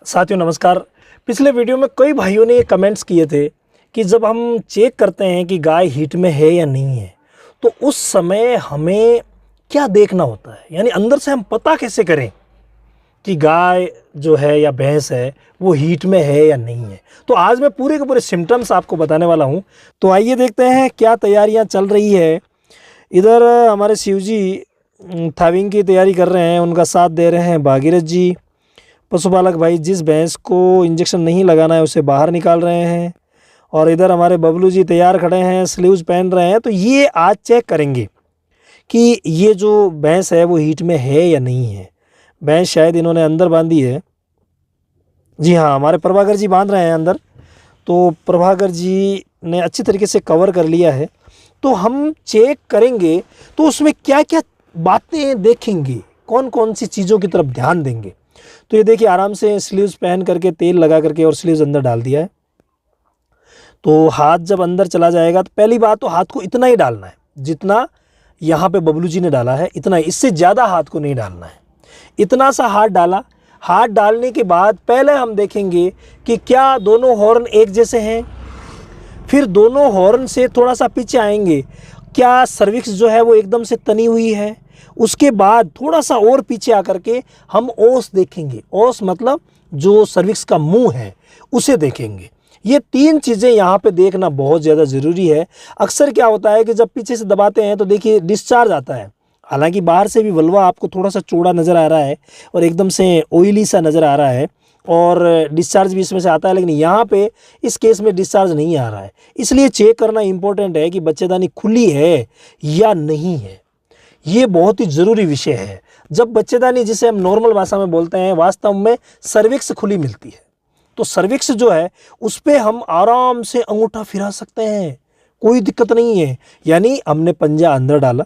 साथियों नमस्कार। पिछले वीडियो में कई भाइयों ने ये कमेंट्स किए थे कि जब हम चेक करते हैं कि गाय हीट में है या नहीं है तो उस समय हमें क्या देखना होता है, यानी अंदर से हम पता कैसे करें कि गाय जो है या भैंस है वो हीट में है या नहीं है। तो आज मैं पूरे के पूरे सिम्टम्स आपको बताने वाला हूँ। तो आइए देखते हैं क्या तैयारियाँ चल रही है। इधर हमारे शिवजी थाविंग की तैयारी कर रहे हैं, उनका साथ दे रहे हैं भागीरथ जी। पशुपालक भाई जिस भैंस को इंजेक्शन नहीं लगाना है उसे बाहर निकाल रहे हैं। और इधर हमारे बबलू जी तैयार खड़े हैं, स्लीव्स पहन रहे हैं। तो ये आज चेक करेंगे कि ये जो भैंस है वो हीट में है या नहीं है। भैंस शायद इन्होंने अंदर बांधी है। जी हाँ, हमारे प्रभाकर जी बांध रहे हैं अंदर। तो प्रभाकर जी ने अच्छी तरीके से कवर कर लिया है। तो हम चेक करेंगे तो उसमें क्या क्या बातें देखेंगे, कौन कौन सी चीज़ों की तरफ ध्यान देंगे। तो ये देखिए आराम से स्लीव्स पहन करके तेल लगा करके और स्लीव्स अंदर डाल दिया है। तो हाथ जब अंदर चला जाएगा तो पहली बात तो हाथ को इतना ही डालना है जितना यहाँ पे बबलू जी ने डाला है, इतना ही, इससे ज़्यादा हाथ को नहीं डालना है। इतना सा हाथ डाला। हाथ डालने के बाद पहले हम देखेंगे कि क्या दोनों हॉर्न एक जैसे हैं। फिर दोनों हॉर्न से थोड़ा सा पीछे आएंगे, क्या सर्विक्स जो है वो एकदम से तनी हुई है। उसके बाद थोड़ा सा और पीछे आकर के हम ओस देखेंगे। ओस मतलब जो सर्विक्स का मुंह है उसे देखेंगे। ये तीन चीज़ें यहाँ पे देखना बहुत ज़्यादा ज़रूरी है। अक्सर क्या होता है कि जब पीछे से दबाते हैं तो देखिए डिस्चार्ज आता है। हालांकि बाहर से भी वल्वा आपको थोड़ा सा चौड़ा नज़र आ रहा है और एकदम से ऑयली सा नज़र आ रहा है और डिस्चार्ज भी इसमें से आता है, लेकिन यहाँ पे इस केस में डिस्चार्ज नहीं आ रहा है। इसलिए चेक करना इंपॉर्टेंट है कि बच्चेदानी खुली है या नहीं है। ये बहुत ही ज़रूरी विषय है। जब बच्चेदानी, जिसे हम नॉर्मल भाषा में बोलते हैं, वास्तव में सर्विक्स खुली मिलती है तो सर्विक्स जो है उस पर हम आराम से अंगूठा फिरा सकते हैं, कोई दिक्कत नहीं है। यानी हमने पंजा अंदर डाला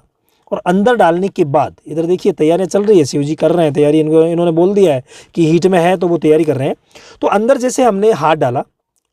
और अंदर डालने के बाद इधर देखिए तैयारियां चल रही है, शिवजी कर रहे हैं तैयारी। इन्होंने बोल दिया है कि हीट में है तो वो तैयारी कर रहे हैं। तो अंदर जैसे हमने हाथ डाला,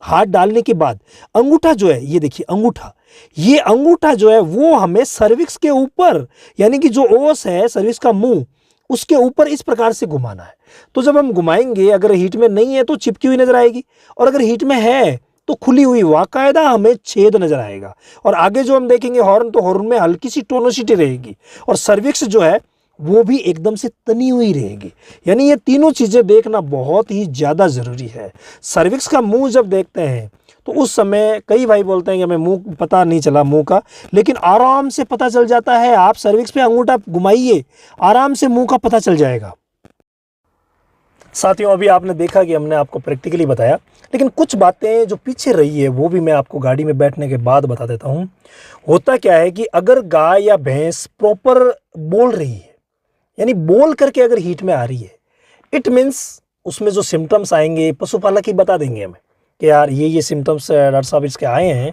हाथ डालने के बाद अंगूठा जो है, ये देखिए अंगूठा, ये अंगूठा जो है वो हमें सर्विक्स के ऊपर, यानी कि जो ओस है सर्विक्स का मुंह, उसके ऊपर इस प्रकार से घुमाना है। तो जब हम घुमाएंगे, अगर हीट में नहीं है तो चिपकी हुई नजर आएगी और अगर हीट में है तो खुली हुई वाकायदा हमें छेद नजर आएगा। और आगे जो हम देखेंगे हॉर्न, तो हॉर्न में हल्की सी टोनोसिटी रहेगी और सर्विक्स जो है वो भी एकदम से तनी हुई रहेगी। यानी ये तीनों चीजें देखना बहुत ही ज्यादा जरूरी है। सर्विक्स का मुंह जब देखते हैं तो उस समय कई भाई बोलते हैं कि हमें मुंह पता नहीं चला मुंह का, लेकिन आराम से पता चल जाता है। आप सर्विक्स पे अंगूठा घुमाइए, आराम से मुंह का पता चल जाएगा। साथियों अभी आपने देखा कि हमने आपको प्रैक्टिकली बताया, लेकिन कुछ बातें जो पीछे रही है वो भी मैं आपको गाड़ी में बैठने के बाद बता देता हूँ। होता क्या है कि अगर गाय या भैंस प्रॉपर बोल रही है, यानी बोल करके अगर हीट में आ रही है, इट मीन्स उसमें जो सिम्टम्स आएंगे पशुपालक ही बता देंगे हमें कि यार ये सिम्टम्स डॉक्टर साहब इसके आए हैं,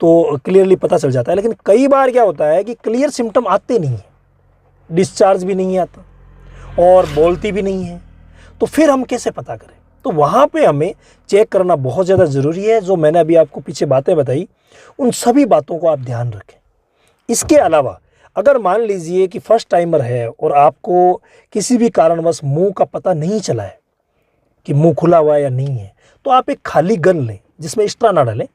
तो क्लियरली पता चल जाता है। लेकिन कई बार क्या होता है कि क्लियर सिम्टम आते नहीं है, डिस्चार्ज भी नहीं आता और बोलती भी नहीं है, तो फिर हम कैसे पता करें। तो वहाँ पे हमें चेक करना बहुत ज़्यादा ज़रूरी है। जो मैंने अभी आपको पीछे बातें बताई उन सभी बातों को आप ध्यान रखें। इसके अलावा अगर मान लीजिए कि फर्स्ट टाइमर है और आपको किसी भी कारणवश मुंह का पता नहीं चला है कि मुंह खुला हुआ है या नहीं है, तो आप एक खाली गन लें जिसमें एक्स्ट्रा ना डालें,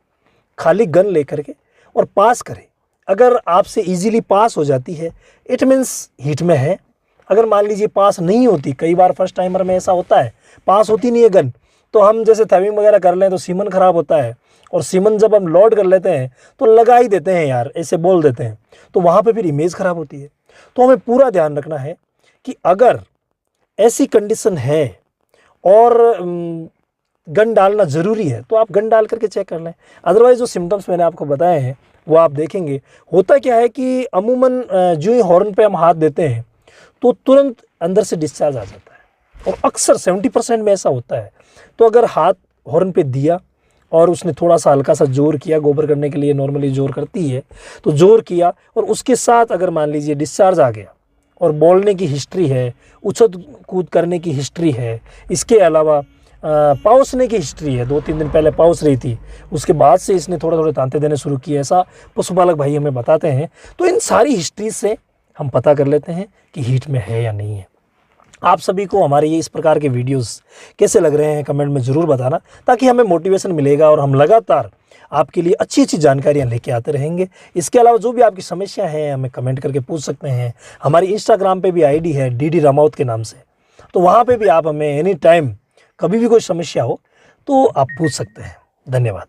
खाली गन ले करके और पास करें। अगर आपसे इजीली पास हो जाती है इट मीन्स हीट में है। अगर मान लीजिए पास नहीं होती, कई बार फर्स्ट टाइमर में ऐसा होता है पास होती नहीं है गन, तो हम जैसे थैविंग वगैरह कर लें तो सीमन ख़राब होता है और सीमन जब हम लोड कर लेते हैं तो लगा ही देते हैं यार, ऐसे बोल देते हैं, तो वहाँ पे फिर इमेज ख़राब होती है। तो हमें पूरा ध्यान रखना है कि अगर ऐसी कंडीशन है और गन डालना ज़रूरी है तो आप गन डाल करके चेक कर लें। अदरवाइज़ जो सिम्टम्स मैंने आपको बताए हैं वो आप देखेंगे। होता क्या है कि अमूमन जो ही हॉर्न पे हम हाथ देते हैं तो तुरंत अंदर से डिस्चार्ज आ जाता है और अक्सर 70% में ऐसा होता है। तो अगर हाथ हॉर्न पे दिया और उसने थोड़ा सा हल्का सा जोर किया, गोबर करने के लिए नॉर्मली जोर करती है, तो जोर किया और उसके साथ अगर मान लीजिए डिस्चार्ज आ गया और बोलने की हिस्ट्री है, उछल कूद करने की हिस्ट्री है, इसके अलावा पाउसने की हिस्ट्री है, 2-3 दिन पहले पाउस रही थी, उसके बाद से इसने थोड़े थोड़े तांते देने शुरू किए, ऐसा पशुपालक भाई हमें बताते हैं। तो इन सारी हिस्ट्री से हम पता कर लेते हैं कि हीट में है या नहीं है। आप सभी को हमारे ये इस प्रकार के वीडियोस कैसे लग रहे हैं कमेंट में ज़रूर बताना, ताकि हमें मोटिवेशन मिलेगा और हम लगातार आपके लिए अच्छी अच्छी जानकारियाँ लेके आते रहेंगे। इसके अलावा जो भी आपकी समस्या है हमें कमेंट करके पूछ सकते हैं। हमारी इंस्टाग्राम पे भी आईडी है DD रामावत के नाम से, तो वहाँ पे भी आप हमें एनी टाइम कभी भी कोई समस्या हो तो आप पूछ सकते हैं। धन्यवाद।